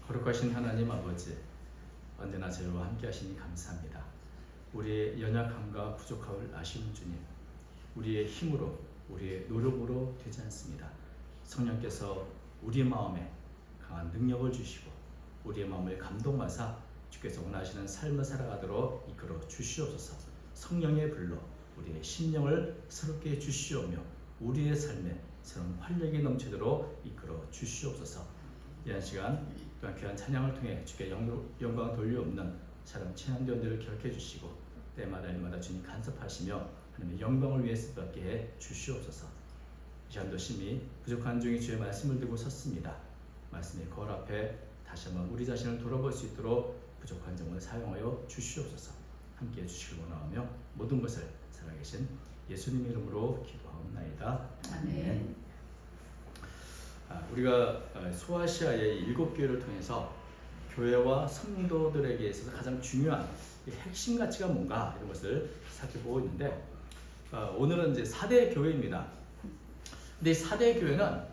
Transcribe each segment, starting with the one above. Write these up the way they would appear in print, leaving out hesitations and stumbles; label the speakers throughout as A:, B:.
A: 거룩하신 하나님 아버지, 언제나 저희와 함께 하시니 감사합니다. 우리의 연약함과 부족함을 아시는 주님, 우리의 힘으로, 우리의 노력으로 되지 않습니다. 성령께서 우리 마음에 강한 능력을 주시고 우리의 마음을 감동하사 주께서 원하시는 삶을 살아가도록 이끌어 주시옵소서. 성령의 불로 우리의 심령을 새롭게 해주시오며 우리의 삶에 새로운 활력이 넘치도록 이끌어 주시옵소서. 이한 시간 또한 귀한 찬양을 통해 주께 영광 돌려옵는 사랑 친한교원들을 기억해 주시고 때마다 일마다 주님 간섭하시며 하나님의 영광을 위해 쓰받게 해 주시옵소서. 이 시간도 심히 부족한 중에 주의 말씀을 들고 섰습니다. 말씀의 거울 앞에 다시 한번 우리 자신을 돌아볼 수 있도록 부족한 점을 사용하여 주시옵소서. 함께해 주시길 원하오며 모든 것을 살아계신 예수님 이름으로 기도하옵나이다. 아멘. 우리가 소아시아의 7교회를 통해서 교회와 성도들에게 있어서 가장 중요한 핵심 가치가 뭔가 이런 것을 살펴보고 있는데 오늘은 이제 4대 교회입니다. 근데 이 4대 교회는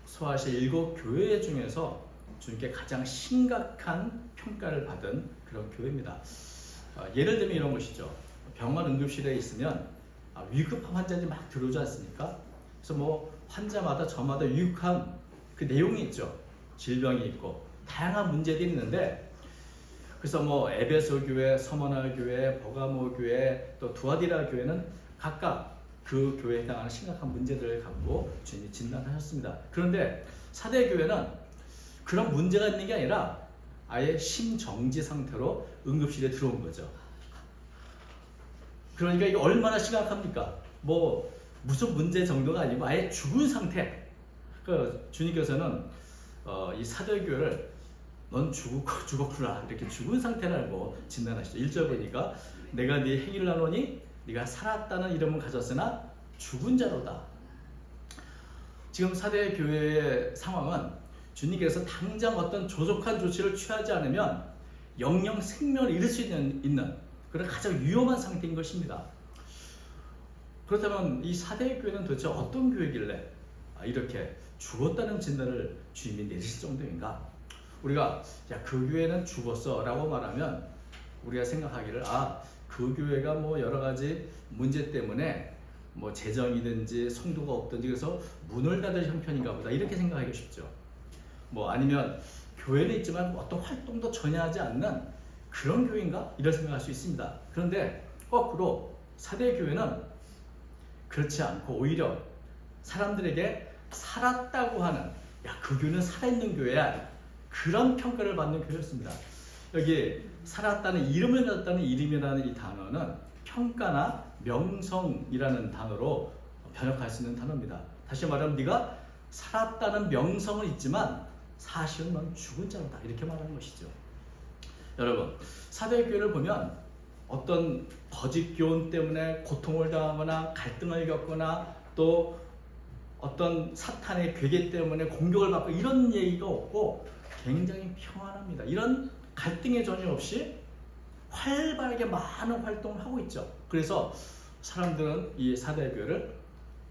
A: 소아시아 7교회 중에서 주님께 가장 심각한 평가를 받은 그런 교회입니다. 예를 들면 이런 것이죠. 병원 응급실에 있으면 위급한 환자들이 막 들어오지 않습니까? 그래서 뭐 환자마다 저마다 유익한 그 내용이 있죠. 질병이 있고 다양한 문제들이 있는데, 그래서 뭐 에베소 교회, 서머나 교회, 버가모 교회, 또 두아디라 교회는 각각 그 교회에 해당하는 심각한 문제들을 갖고 주님이 진단하셨습니다. 그런데 4대 교회는 그런 문제가 있는 게 아니라 아예 심정지 상태로 응급실에 들어온 거죠. 그러니까 이게 얼마나 심각합니까? 뭐 무슨 문제 정도가 아니고 아예 죽은 상태. 그 주님께서는 이 4대 교회를 넌 죽었구나 이렇게 죽은 상태라고 진단하시죠. 1절 보니까 내가 네 행위를 나누니 네가 살았다는 이름을 가졌으나 죽은 자로다. 지금 4대 교회의 상황은 주님께서 당장 어떤 조속한 조치를 취하지 않으면 영영 생명을 잃을 수 있는 그런 가장 위험한 상태인 것입니다. 그렇다면 이 4대 교회는 도대체 어떤 교회길래 이렇게 죽었다는 진단을 주님이 내리실 정도인가? 우리가 그 교회는 죽었어 라고 말하면 우리가 생각하기를 그 교회가 뭐 여러 가지 문제 때문에 뭐 재정이든지 성도가 없든지 그래서 문을 닫을 형편인가 보다 이렇게 생각하기 쉽죠. 뭐 아니면 교회는 있지만 어떤 활동도 전혀 하지 않는 그런 교회인가? 이런 생각할 수 있습니다. 그런데 거꾸로 4대 교회는 그렇지 않고 오히려 사람들에게 살았다고 하는 그 교회는 살아있는 교회야 그런 평가를 받는 교회였습니다. 여기 살았다는 이름을 가졌다는 이름이라는 이 단어는 평가나 명성이라는 단어로 번역할 수 있는 단어입니다. 다시 말하면 네가 살았다는 명성은 있지만 사실은 넌 죽은 자로다 이렇게 말하는 것이죠. 여러분 4대 교회를 보면 어떤 거짓 교훈 때문에 고통을 당하거나 갈등을 겪거나 또 어떤 사탄의 괴계 때문에 공격을 받고 이런 얘기가 없고 굉장히 평안합니다. 이런 갈등이 전혀 없이 활발하게 많은 활동을 하고 있죠. 그래서 사람들은 이 4대 교회를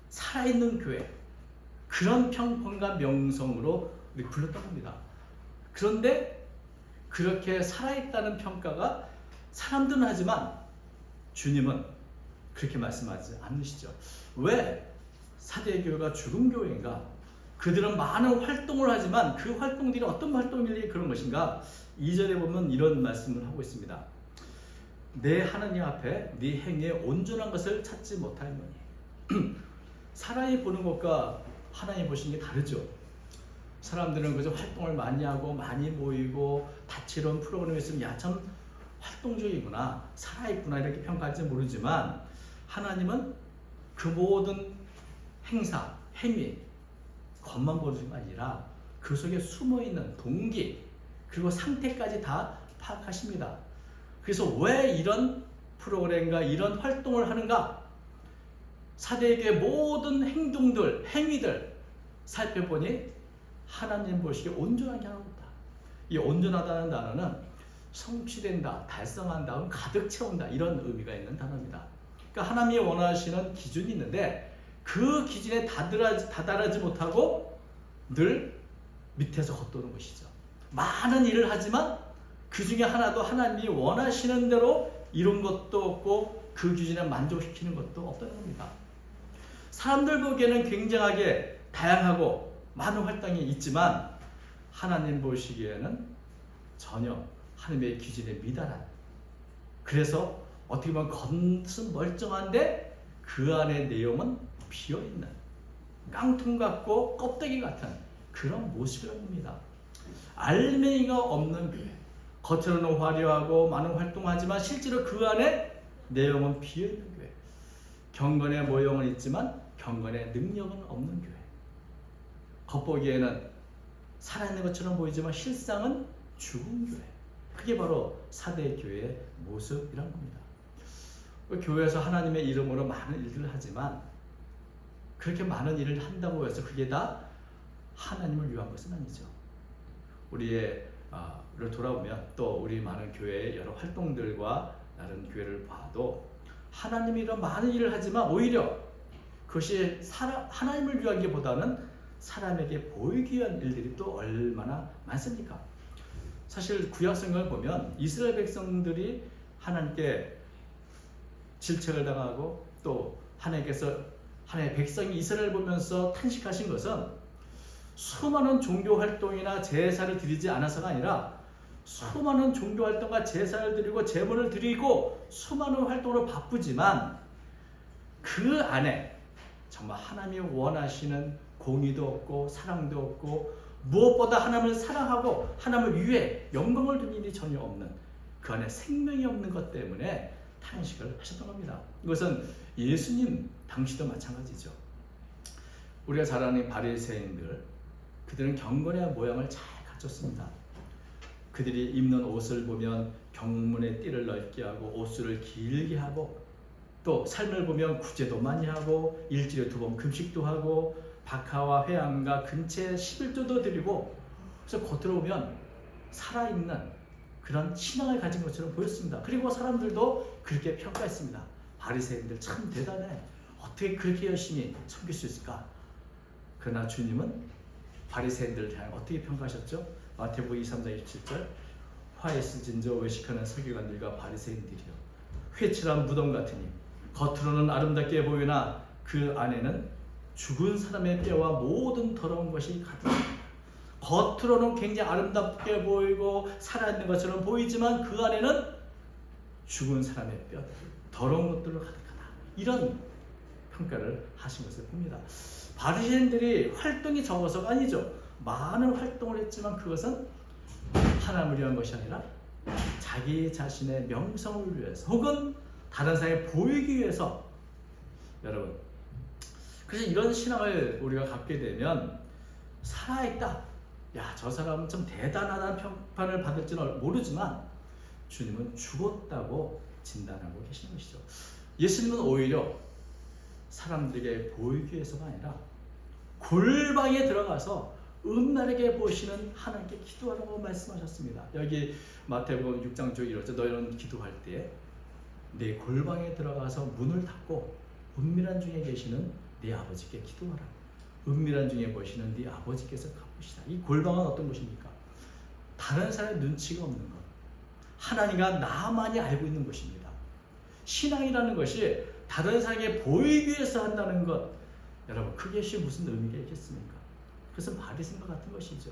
A: 살아있는 교회 그런 평판과 명성으로 우리 불렀던 겁니다. 그런데 그렇게 살아있다는 평가가 사람들은 하지만 주님은 그렇게 말씀하지 않으시죠. 왜 4대 교회가 죽은 교회인가? 그들은 많은 활동을 하지만 그 활동들이 어떤 활동이길래 그런 것인가? 2절에 보면 이런 말씀을 하고 있습니다. 내 하나님 앞에 네 행위에 온전한 것을 찾지 못하였노니. 사람이 보는 것과 하나님 보시는 게 다르죠. 사람들은 그저 활동을 많이 하고 많이 모이고 다채로운 프로그램이 있으면 참 활동적이구나 살아있구나 이렇게 평가할지 모르지만 하나님은 그 모든 행사, 행위 겉만 보는 게 아니라 그 속에 숨어있는 동기 그리고 상태까지 다 파악하십니다. 그래서 왜 이런 프로그램과 이런 활동을 하는가? 4대교의 모든 행동들, 행위들 살펴보니 하나님 보시기에 온전하게 하는 거다. 이 온전하다는 단어는 성취된다, 달성한다, 가득 채운다 이런 의미가 있는 단어입니다. 그러니까 하나님이 원하시는 기준이 있는데 그 기준에 다다르지 못하고 늘 밑에서 겉도는 것이죠. 많은 일을 하지만 그 중에 하나도 하나님이 원하시는 대로 이룬 것도 없고 그 기준에 만족시키는 것도 없다는 겁니다. 사람들 보기에는 굉장하게 다양하고 많은 활동이 있지만 하나님 보시기에는 전혀 하나님의 기준에 미달한, 그래서 어떻게 보면 겉은 멀쩡한데 그 안의 내용은 비어있는 깡통 같고 껍데기 같은 그런 모습이라는 겁니다. 알맹이가 없는 교회, 겉으로는 화려하고 많은 활동하지만 실제로 그 안에 내용은 비어있는 교회, 경건의 모형은 있지만 경건의 능력은 없는 교회, 겉보기에는 살아있는 것처럼 보이지만 실상은 죽은 교회, 그게 바로 사대 교회의 모습이란 겁니다. 교회에서 하나님의 이름으로 많은 일들을 하지만 그렇게 많은 일을 한다고 해서 그게 다 하나님을 위한 것은 아니죠. 우리를 돌아보면 또 우리 많은 교회의 여러 활동들과 다른 교회를 봐도 하나님이 이런 많은 일을 하지만 오히려 그것이 하나님을 위한 게보다는 사람에게 보이기 위한 일들이 또 얼마나 많습니까? 사실 구약 성경을 보면 이스라엘 백성들이 하나님께 질책을 당하고 또 하나님께서 하나님의 백성이 이스라엘을 보면서 탄식하신 것은 수많은 종교 활동이나 제사를 드리지 않아서가 아니라 수많은 종교 활동과 제사를 드리고 제물을 드리고 수많은 활동으로 바쁘지만 그 안에 정말 하나님이 원하시는 공의도 없고 사랑도 없고 무엇보다 하나님을 사랑하고 하나님을 위해 영광을 두는 일이 전혀 없는, 그 안에 생명이 없는 것 때문에 탄식을 하셨던 겁니다. 이것은 예수님 당시도 마찬가지죠. 우리가 잘 아는 바리새인들, 그들은 경건의 모양을 잘 갖췄습니다. 그들이 입는 옷을 보면 경문의 띠를 넓게 하고 옷수를 길게 하고 또 삶을 보면 구제도 많이 하고 일주일에 2번 금식도 하고 박하와 회양과 근처에 11조도 드리고, 그래서 겉으로 보면 살아있는 그런 신앙을 가진 것처럼 보였습니다. 그리고 사람들도 그렇게 평가했습니다. 바리새인들 참 대단해, 어떻게 그렇게 열심히 섬길 수 있을까? 그러나 주님은 바리새인들을 향해 어떻게 평가하셨죠? 마태복음 23장 27절, 화에 쓰진저 외식하는 서기관들과 바리새인들이여 회칠한 무덤 같으니 겉으로는 아름답게 보이나 그 안에는 죽은 사람의 뼈와 모든 더러운 것이 가득합니다. 겉으로는 굉장히 아름답게 보이고 살아있는 것처럼 보이지만 그 안에는 죽은 사람의 뼈, 더러운 것들로 가득하다, 이런 평가를 하신 것을 봅니다. 바리새인들이 활동이 적어서가 아니죠. 많은 활동을 했지만 그것은 하나님을 위한 것이 아니라 자기 자신의 명성을 위해서 혹은 다른 사람에 보이기 위해서. 여러분, 그래서 이런 신앙을 우리가 갖게 되면 살아있다, 야, 저 사람은 좀 대단하다는 평판을 받을지는 모르지만 주님은 죽었다고 진단하고 계시는 것이죠. 예수님은 오히려 사람들에게 보이기 위해서가 아니라 골방에 들어가서 음란하게 보시는 하나님께 기도하라고 말씀하셨습니다. 여기 마태복음 6장 쪽에 이렇죠. 너희는 기도할 때 내 골방에 들어가서 문을 닫고 은밀한 중에 계시는 네 아버지께 기도하라. 은밀한 중에 보시는 네 아버지께서 갚으시다. 이 골방은 어떤 곳입니까? 다른 사람의 눈치가 없는 것, 하나님과 나만이 알고 있는 것입니다. 신앙이라는 것이 다른 사람에게 보이기 위해서 한다는 것, 여러분, 그것이 무슨 의미가 있겠습니까? 그것은 바리새인과 같은 것이죠.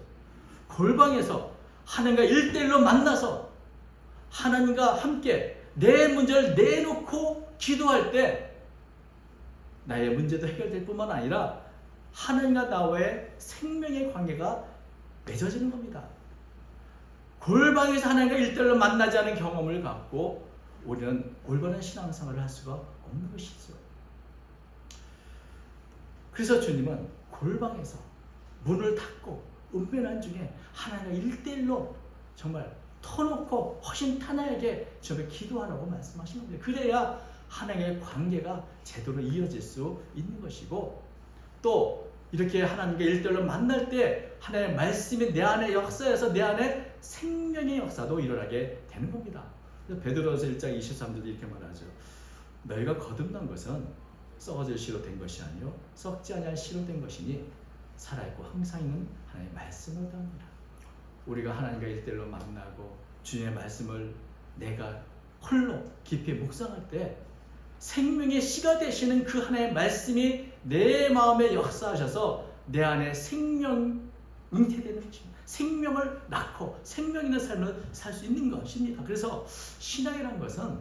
A: 골방에서 하나님과 1대1로 만나서 하나님과 함께 내 문제를 내놓고 기도할 때 나의 문제도 해결될 뿐만 아니라 하나님과 나와의 생명의 관계가 맺어지는 겁니다. 골방에서 하나님과 1대1로 만나지 않은 경험을 갖고 우리는 올바른 신앙생활을 할 수가 없는 것이죠. 그래서 주님은 골방에서 문을 닫고 은밀한 중에 하나님과 1대1로 정말 터놓고 허심탄회하게 저에게 기도하라고 말씀하시는 겁니다. 그래야 하나님의 관계가 제대로 이어질 수 있는 것이고, 또 이렇게 하나님과 1대1로 만날 때 하나님의 말씀이 내 안에 역사해서 내 안에 생명의 역사도 일어나게 되는 겁니다. 베드로서 1장 23절에 이렇게 말하죠. 너희가 거듭난 것은 썩어질 씨로 된 것이 아니요 썩지 아니할 씨로 된 것이니 살아있고 항상 있는 하나님의 말씀을 답니다. 우리가 하나님과 일대일로 만나고 주님의 말씀을 내가 홀로 깊이 묵상할 때 생명의 씨가 되시는 그 하나님의 말씀이 내 마음에 역사하셔서 내 안에 생명 잉태되는 것입니다. 생명을 낳고 생명 있는 삶을 살 수 있는 것입니다. 그래서 신앙이라는 것은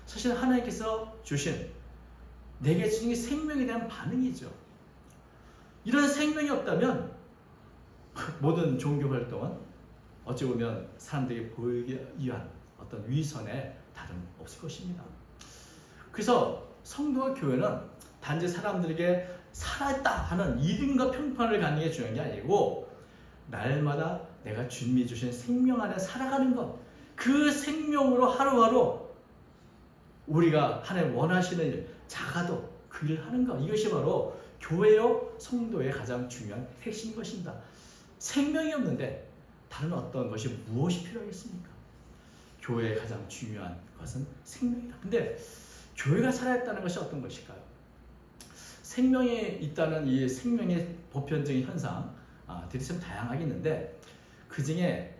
A: 사실 하나님께서 주신 내게 주신 생명에 대한 반응이죠. 이런 생명이 없다면 모든 종교 활동은 어찌 보면 사람들에게 보이기 위한 어떤 위선에 다름없을 것입니다. 그래서 성도와 교회는 단지 사람들에게 살아있다 하는 이름과 평판을 갖는 게 중요한 게 아니고 날마다 내가 주님이 주신 생명 안에 살아가는 것, 그 생명으로 하루하루 우리가 하나님 원하시는 일, 작아도 그 일을 하는 것, 이것이 바로 교회요 성도의 가장 중요한 핵심인 것입니다. 생명이 없는데 다른 어떤 것이 무엇이 필요하겠습니까? 교회의 가장 중요한 것은 생명이다. 근데 교회가 살아있다는 것이 어떤 것일까요? 생명이 있다는 이 생명의 보편적인 현상들이 참 다양하게 있는데 그 중에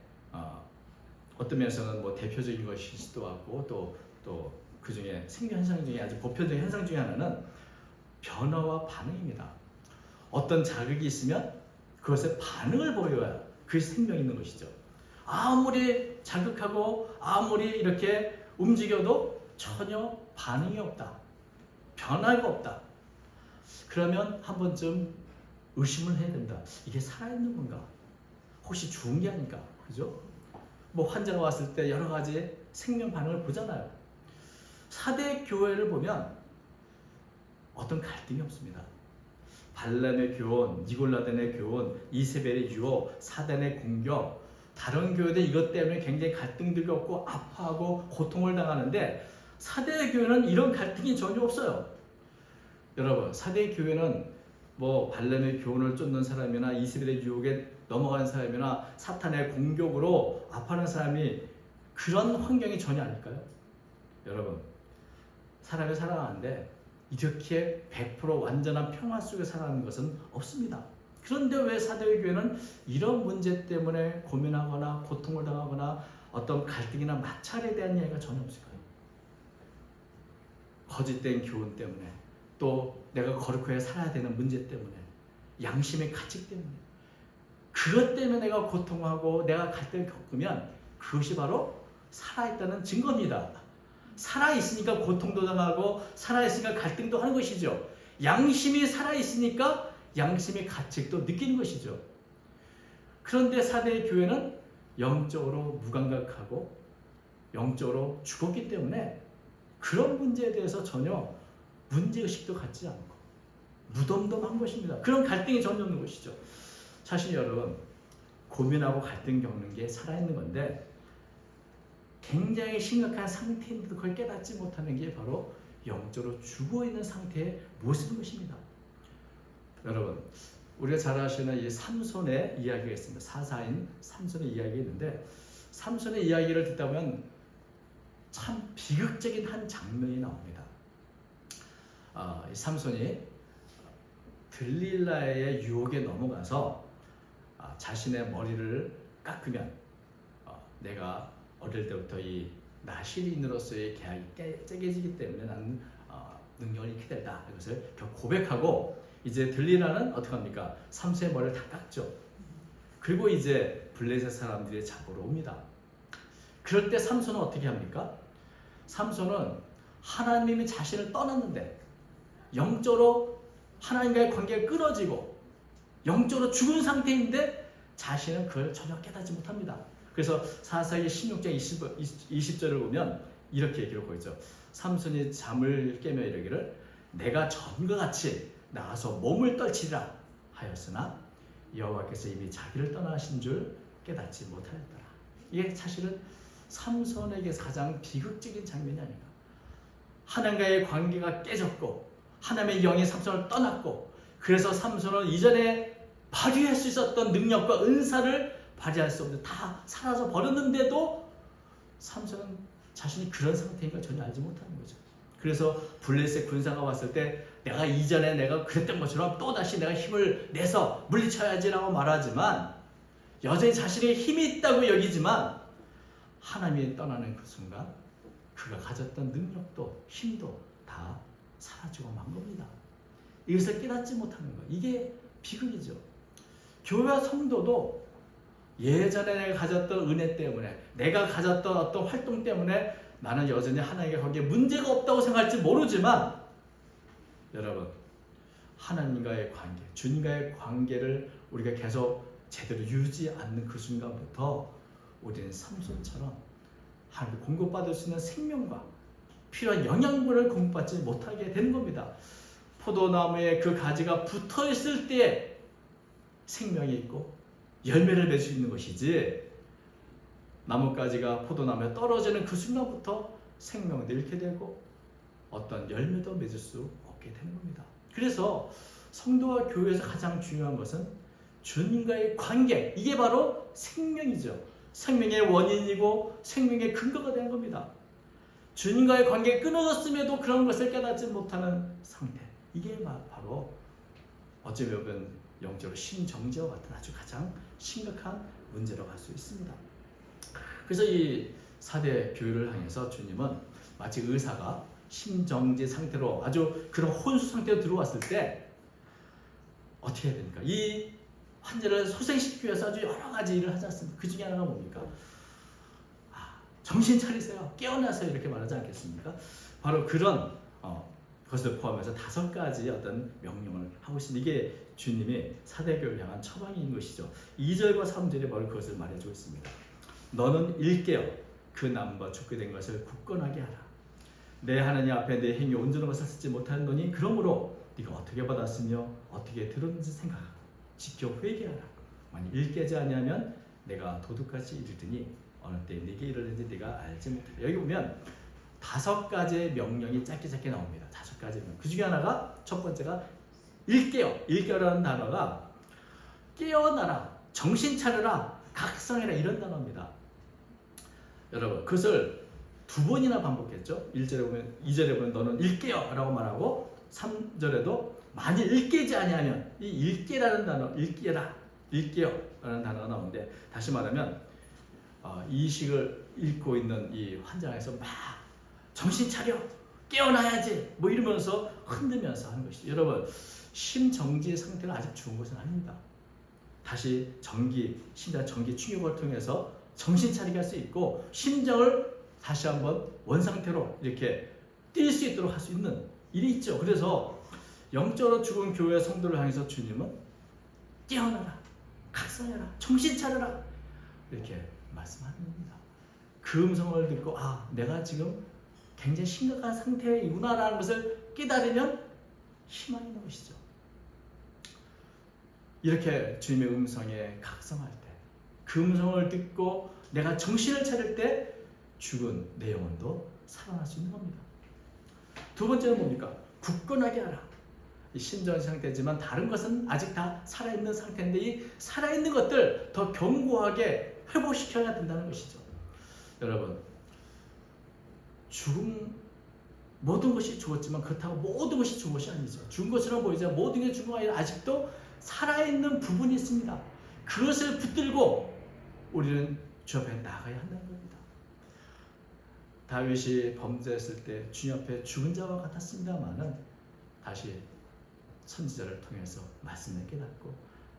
A: 어떤 면에서는 뭐 대표적인 것일 수도 하고 또 그 중에 생명 현상 중에 아주 보편적인 현상 중에 하나는 변화와 반응입니다. 어떤 자극이 있으면 그것에 반응을 보여야 그 생명이 있는 것이죠. 아무리 자극하고 아무리 이렇게 움직여도 전혀 반응이 없다. 변화가 없다. 그러면 한 번쯤 의심을 해야 된다. 이게 살아있는 건가? 혹시 죽은 게 아닌가? 그죠? 뭐 환자가 왔을 때 여러 가지 생명 반응을 보잖아요. 4대 교회를 보면 어떤 갈등이 없습니다. 발람의 교훈, 니골라덴의 교훈, 이세벨의 유혹, 사단의 공격, 다른 교회들 이것 때문에 굉장히 갈등들이 없고 아파하고 고통을 당하는데 4대 교회는 이런 갈등이 전혀 없어요. 여러분, 4대 교회는 뭐 발람의 교훈을 쫓는 사람이나 이세벨의 유혹에 넘어간 사람이나 사탄의 공격으로 아파하는 사람이 그런 환경이 전혀 아닐까요? 여러분, 사람이 살아가는데 이렇게 100% 완전한 평화 속에 살아가는 것은 없습니다. 그런데 왜 4대 교회는 이런 문제 때문에 고민하거나 고통을 당하거나 어떤 갈등이나 마찰에 대한 이야기가 전혀 없을까요? 거짓된 교훈 때문에, 또 내가 거룩하게 살아야 되는 문제 때문에, 양심의 가책 때문에, 그것 때문에 내가 고통하고 내가 갈등을 겪으면 그것이 바로 살아있다는 증거입니다. 살아있으니까 고통도 당하고 살아있으니까 갈등도 하는 것이죠. 양심이 살아있으니까 양심의 가책도 느끼는 것이죠. 그런데 4대 교회는 영적으로 무감각하고 영적으로 죽었기 때문에 그런 문제에 대해서 전혀 문제의식도 갖지 않고 무덤덤한 것입니다. 그런 갈등이 전혀 없는 것이죠. 사실 여러분, 고민하고 갈등 겪는 게 살아있는 건데 굉장히 심각한 상태인데도 그걸 깨닫지 못하는 게 바로 영적으로 죽어있는 상태의 모습인 것입니다. 여러분, 우리가 잘 아시는 이 삼손의 이야기가 있습니다. 사사인 삼손의 이야기가 있는데 삼손의 이야기를 듣다 보면 참 비극적인 한 장면이 나옵니다. 이 삼손이 들릴라의 유혹에 넘어가서 자신의 머리를 깎으면 내가 어릴 때부터 이 나실인으로서의 계약이 깨지기 때문에 나는 능력을 잃게 된다. 이것을 고백하고 이제 들릴라는 어떻게 합니까? 삼손의 머리를 다 깎죠. 그리고 이제 블레셋 사람들이 잡으러 옵니다. 그럴 때 삼손은 어떻게 합니까? 삼손은 하나님이 자신을 떠났는데 영적으로 하나님과의 관계가 끊어지고 영적으로 죽은 상태인데 자신은 그걸 전혀 깨닫지 못합니다. 그래서 사사기 16장 20절을 보면 이렇게 기록하고 있죠. 삼손이 잠을 깨며 이르기를 내가 전과 같이 나가서 몸을 떨치리라 하였으나 여호와께서 이미 자기를 떠나신 줄 깨닫지 못하였더라. 이게 사실은 삼손에게서 가장 비극적인 장면이 아닌가. 하나님과의 관계가 깨졌고 하나님의 영이 삼손을 떠났고 그래서 삼손은 이전에 발휘할 수 있었던 능력과 은사를 발휘할 수 없는 다 사라져 버렸는데도 삼손은 자신이 그런 상태인 걸 전혀 알지 못하는 거죠. 그래서 블레셋 군사가 왔을 때 내가 이전에 내가 그랬던 것처럼 또다시 내가 힘을 내서 물리쳐야지라고 말하지만 여전히 자신의 힘이 있다고 여기지만 하나님이 떠나는 그 순간 그가 가졌던 능력도 힘도 다 사라지고 만 겁니다. 이것을 깨닫지 못하는 것, 이게 비극이죠. 교회와 성도도 예전에 내가 가졌던 은혜 때문에 내가 가졌던 어떤 활동 때문에 나는 여전히 하나님께 거기에 문제가 없다고 생각할지 모르지만 여러분 하나님과의 관계, 주님과의 관계를 우리가 계속 제대로 유지 않는 그 순간부터 우리는 삼손처럼 하나님 공급받을 수 있는 생명과 필요한 영양분을 공급받지 못하게 되는 겁니다. 포도나무에 그 가지가 붙어 있을 때에 생명이 있고 열매를 맺을 수 있는 것이지 나뭇가지가 포도나무에 떨어지는 그 순간부터 생명을 잃게 되고 어떤 열매도 맺을 수 없게 되는 겁니다. 그래서 성도와 교회에서 가장 중요한 것은 주님과의 관계, 이게 바로 생명이죠. 생명의 원인이고 생명의 근거가 되는 겁니다. 주님과의 관계가 끊어졌음에도 그런 것을 깨닫지 못하는 상태, 이게 바로 어찌 보면 영적으로 심정지와 같은 아주 가장 심각한 문제로 갈 수 있습니다. 그래서 이 4대 교회를 향해서 주님은 마치 의사가 심정지 상태로 아주 그런 혼수 상태로 들어왔을 때 어떻게 해야 됩니까? 이 환자를 소생시키기 위해서 아주 여러 가지 일을 하지 않습니까? 그 중에 하나가 뭡니까? 정신 차리세요, 깨어나세요, 이렇게 말하지 않겠습니까? 바로 그런 것을 포함해서 5가지 어떤 명령을 하고 있습니다. 이게 주님이 4대 교회를 향한 처방인 것이죠. 2절과 3절에 바로 그것을 말해주고 있습니다. 너는 일깨어 그 나무가 죽게 된 것을 굳건하게 하라. 내 하나님 앞에 내 행위 온전한 것을 쓰지 못하노니 그러므로 네가 어떻게 받았으며 어떻게 들었는지 생각하고 지켜 회개하라. 만일 일깨지 아니하면 내가 도둑같이 이르더니 어느 때 네게 이르는지 네가 알지 못하리라. 여기 보면 5가지의 명령이 짧게 나옵니다. 5가지 명령. 그 중에 하나가 첫 번째가 일깨어. 일깨어라는 단어가 깨어나라, 정신 차려라, 각성해라, 이런 단어입니다. 여러분 그것을 2번이나 반복했죠. 1절에 보면, 2절에 보면 너는 일깨어 라고 말하고 3절에도 만일 일깨지 아니하면, 이 일깨라는 단어, 일깨라, 일깨어 라는 단어가 나오는데, 다시 말하면 이식을 읽고 있는 이 환자에서 막 정신 차려, 깨어나야지 뭐 이러면서 흔들면서 하는 것이죠. 여러분 심정지 상태가 아직 좋은 것은 아닙니다. 다시 심장 전기 충격을 통해서 정신 차리게 할 수 있고 심장을 다시 한번 원상태로 이렇게 뛸 수 있도록 할 수 있는 일이 있죠. 그래서 영적으로 죽은 교회 성도를 향해서 주님은 깨어나라, 각성해라, 정신 차려라, 이렇게 말씀하는 겁니다. 그 음성을 듣고 내가 지금 굉장히 심각한 상태이구나라는 것을 깨달으면 희망이 있는 것이죠. 이렇게 주님의 음성에 각성할 때, 그 음성을 듣고 내가 정신을 차릴 때 죽은 내 영혼도 살아날 수 있는 겁니다. 2번째는 뭡니까? 굳건하게 하라. 이 심정 상태지만 다른 것은 아직 다 살아있는 상태인데 이 살아있는 것들 더 견고하게 회복시켜야 된다는 것이죠. 여러분 모든 것이 죽었지만 그렇다고 모든 것이 죽은 것이 아니죠. 죽은 것처럼 보이지만 모든 게 죽은 게 아니라 아직도 살아있는 부분이 있습니다. 그것을 붙들고 우리는 주 앞에 나가야 한다는 겁니다. 다윗이 범죄했을 때 주님 앞에 죽은 자와 같았습니다만은 다시 선지자를 통해서 말씀을 깨닫고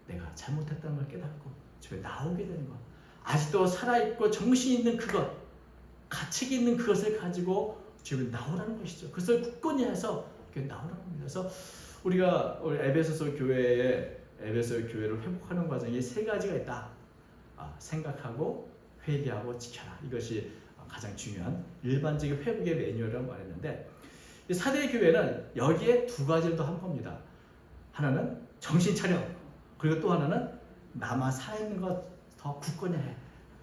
A: 내가 잘못했다는 걸 깨닫고 주에 나오게 되는 것, 아직도 살아있고 정신이 있는 그것, 가치가 있는 그것을 가지고 주에 나오라는 것이죠. 그것을 굳건히 해서 나오라는 겁니다. 그래서 우리가 우리 에베소 교회를 회복하는 과정에 3가지가 있다. 생각하고 회개하고 지켜라. 이것이 가장 중요한 일반적인 회복의 매뉴얼이라고 말했는데, 이 4대 교회는 여기에 2가지를 더 한 겁니다. 하나는 정신 차려, 그리고 또 하나는 남아 살아있는 것 더 굳건히 해.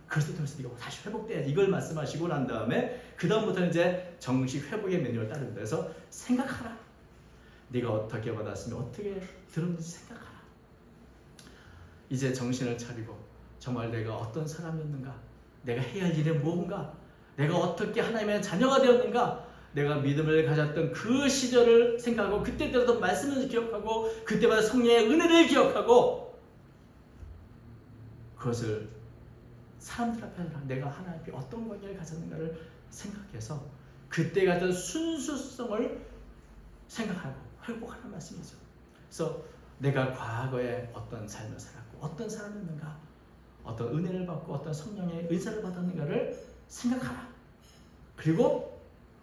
A: 그것을 통해서 네가 다시 회복돼야지. 이걸 말씀하시고 난 다음에 그 다음부터는 이제 정식 회복의 매뉴얼을 따릅니다. 그래서 생각하라. 네가 어떻게 받았으면 어떻게 들었는지 생각하라. 이제 정신을 차리고 정말 내가 어떤 사람이었는가, 내가 해야 할 일은 무엇인가, 내가 어떻게 하나님의 자녀가 되었는가, 내가 믿음을 가졌던 그 시절을 생각하고 그때 들었던 말씀을 기억하고 그때마다 성령의 은혜를 기억하고 그것을 사람들 앞에 내가 하나님 앞에 어떤 관계를 가졌는가를 생각해서 그때 같은 순수성을 생각하고 회복하는 말씀이죠. 그래서 내가 과거에 어떤 삶을 살았고 어떤 사람이었는가, 어떤 은혜를 받고 어떤 성령의 은사를 받았는가를 생각하라. 그리고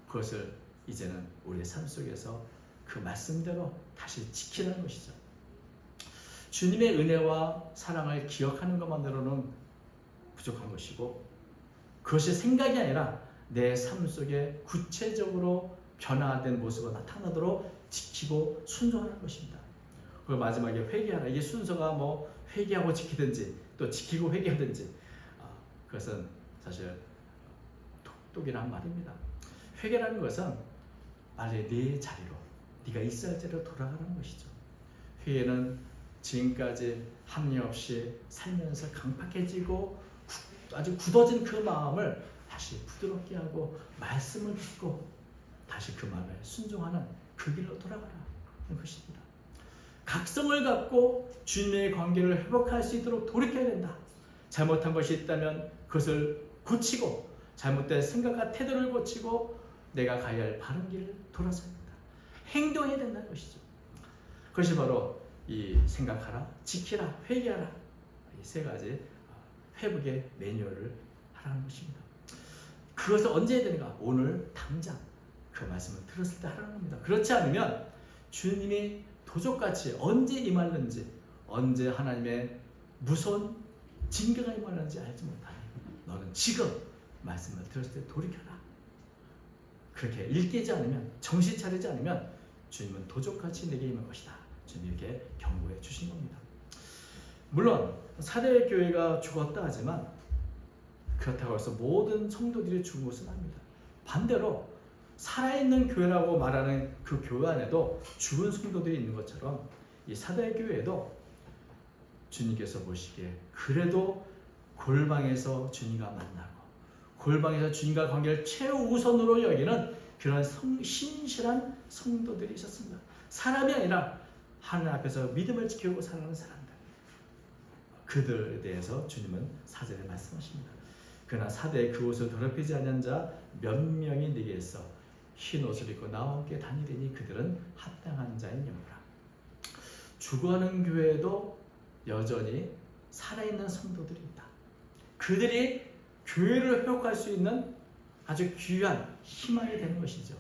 A: 그것을 이제는 우리의 삶 속에서 그 말씀대로 다시 지키는 것이죠. 주님의 은혜와 사랑을 기억하는 것만으로는 부족한 것이고 그것이 생각이 아니라 내 삶 속에 구체적으로 변화된 모습으로 나타나도록 지키고 순종하는 것입니다. 그리고 마지막에 회개하라. 이게 순서가 뭐 회개하고 지키든지 또 지키고 회개하든지 그것은 사실 똑똑이란 말입니다. 회개라는 것은 빨리 네 자리로 네가 있어야 할 자리로 돌아가는 것이죠. 회개는 지금까지 합리 없이 살면서 강팍해지고 아주 굳어진 그 마음을 다시 부드럽게 하고 말씀을 듣고 다시 그 마음에 순종하는 그 길로 돌아가라는 것입니다. 각성을 갖고 주님의 관계를 회복할 수 있도록 돌이켜야 된다. 잘못한 것이 있다면 그것을 고치고 잘못된 생각과 태도를 고치고 내가 가야 할 바른 길을 돌아서야 된다. 행동해야 된다는 것이죠. 그것이 바로 이 생각하라, 지키라, 회개하라 이 세 가지 회복의 매뉴얼을 하라는 것입니다. 그것을 언제 해야 되는가? 오늘 당장 그 말씀을 들었을 때 하라는 겁니다. 그렇지 않으면 주님이 도적같이 언제 임하는지 언제 하나님의 무서운 징계가 임하는지 알지 못하니 너는 지금 말씀을 들었을 때 돌이켜라. 그렇게 일깨지 않으면 정신 차리지 않으면 주님은 도적같이 내게 임할 것이다. 주님이 이렇게 경고해 주신 겁니다. 물론 사대 교회가 죽었다 하지만 그렇다고 해서 모든 성도들이 죽은 것은 아닙니다. 반대로 살아있는 교회라고 말하는 그 교회 안에도 죽은 성도들이 있는 것처럼 이 사대 교회에도 주님께서 보시기에 그래도 골방에서 주님과 만나고 골방에서 주님과 관계를 최우선으로 여기는 그런 신실한 성도들이 있었습니다. 사람이 아니라 하나님 앞에서 믿음을 지키고 살아가는 사람들, 그들에 대해서 주님은 사절에 말씀하십니다. 그러나 사대에 그 옷을 더럽히지 않은 자 몇 명이 네게서 흰 옷을 입고 나와 함께 다니리니 그들은 합당한 자인 영이라. 죽어가는 교회에도 여전히 살아있는 성도들이 있다. 그들이 교회를 회복할 수 있는 아주 귀한 희망이 되는 것이죠.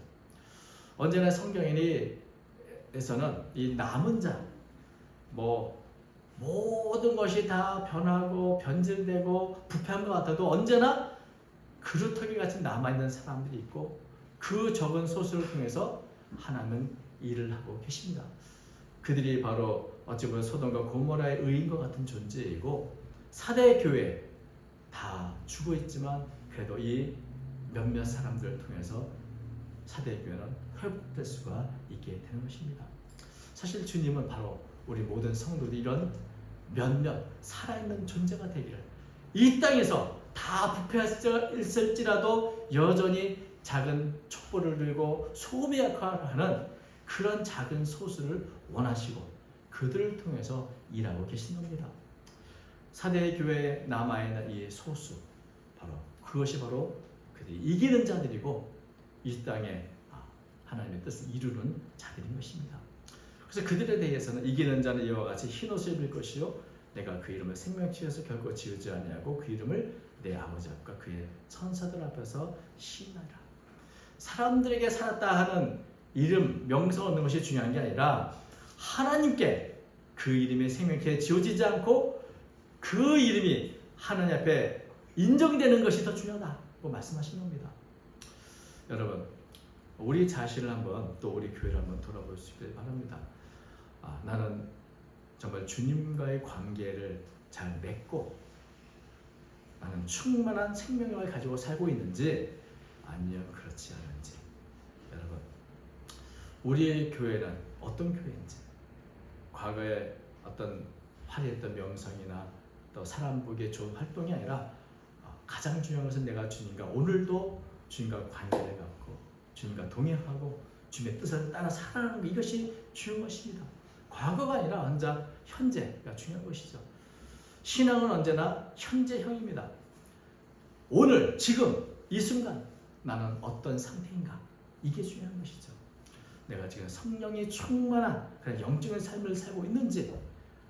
A: 언제나 성경에서는 이 남은 자, 모든 것이 다 변하고 변질되고 부패한 것 같아도 언제나 그루터기 같이 남아있는 사람들이 있고 그 적은 소수를 통해서 하나님은 일을 하고 계십니다. 그들이 바로 어찌 보면 소돔과 고모라의 의인과 같은 존재이고 사대 교회 다 죽어 있지만 그래도 이 몇몇 사람들을 통해서 사대 교회는 회복될 수가 있게 되는 것입니다. 사실 주님은 바로 우리 모든 성도들이 이런 몇몇 살아있는 존재가 되기를, 이 땅에서 다 부패했을지라도 여전히 작은 촛불을 들고 소금의 역할을 하는 그런 작은 소수를 원하시고 그들을 통해서 일하고 계신 겁니다. 사대 교회에 남아있는 이 소수, 그것이 바로 그들이 이기는 자들이고 이 땅에 하나님의 뜻을 이루는 자들인 것입니다. 그래서 그들에 대해서는 이기는 자는 이와 같이 흰옷을 입을 것이요 내가 그 이름을 생명치에서 결코 지우지 아니하고 그 이름을 내 아버지 앞과 그의 천사들 앞에서 시인하리라. 사람들에게 살았다 하는 이름, 명성 얻는 것이 중요한 게 아니라 하나님께 그 이름이 생명치에 지워지지 않고 그 이름이 하나님 앞에 인정되는 것이 더 중요하다고 말씀하시는 겁니다. 여러분, 우리 자신을 한번 또 우리 교회를 한번 돌아볼 수 있길 바랍니다. 나는 정말 주님과의 관계를 잘 맺고 나는 충만한 생명력을 가지고 살고 있는지 아니면 그렇지 않은지. 여러분, 우리의 교회는 어떤 교회인지, 과거에 어떤 화려했던 명성이나 또 사람 보기에 좋은 활동이 아니라 가장 중요한 것은 내가 주님과 오늘도 주님과 관계를 갖고 주님과 동행하고 주님의 뜻을 따라 살아가는 것, 이것이 중요한 것입니다. 과거가 아니라 언제 현재가 중요한 것이죠. 신앙은 언제나 현재형입니다. 오늘 지금 이 순간 나는 어떤 상태인가, 이게 중요한 것이죠. 내가 지금 성령이 충만한 그런 영적인 삶을 살고 있는지,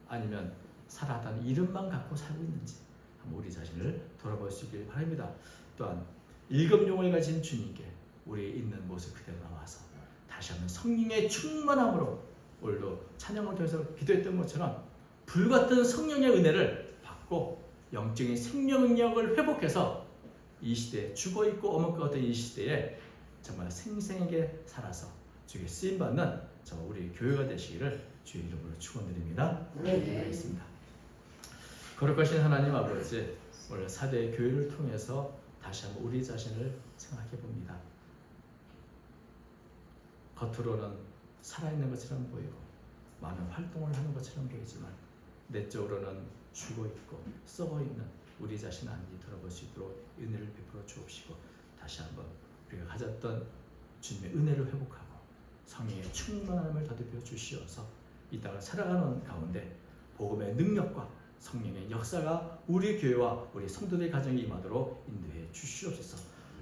A: 아니면 살아왔다는 이름만 갖고 살고 있는지 한번 우리 자신을 돌아볼 수 있길 바랍니다. 또한 일금용을 가진 주님께 우리의 있는 모습 그대로 나와서 다시 한번 성령의 충만함으로, 오늘도 찬양을 통해서 기도했던 것처럼 불같은 성령의 은혜를 받고 영적인 생명력을 회복해서 이 시대에 죽어있고 어묵과 같은 이 시대에 정말 생생하게 살아서 주께 쓰임받는 저 우리 교회가 되시기를 주의 이름으로 축원드립니다. 기도하겠습니다. 거룩하신 하나님 아버지, 오늘 사대 교회를 통해서 다시 한번 우리 자신을 생각해 봅니다. 겉으로는 살아있는 것처럼 보이고 많은 활동을 하는 것처럼 보이지만 내적으로는 죽어있고 썩어있는 우리 자신 아닌지 돌아볼 수 있도록 은혜를 베풀어 주옵시고, 다시 한번 우리가 가졌던 주님의 은혜를 회복하고 성령의 충만함을 더듬여 주시어서 이 땅을 살아가는 가운데 복음의 능력과 성령의 역사가 우리 교회와 우리 성도들의 가정에 임하도록 인도해 주시옵소서.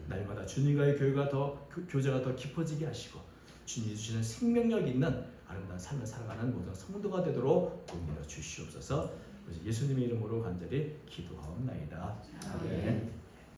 A: 날마다 주님과의 교제가 더 깊어지게 하시고 주님이 주시는 생명력 있는 아름다운 삶을 살아가는 모든 성도가 되도록 도움을 주시옵소서. 예수님의 이름으로 간절히 기도하옵나이다. 아멘.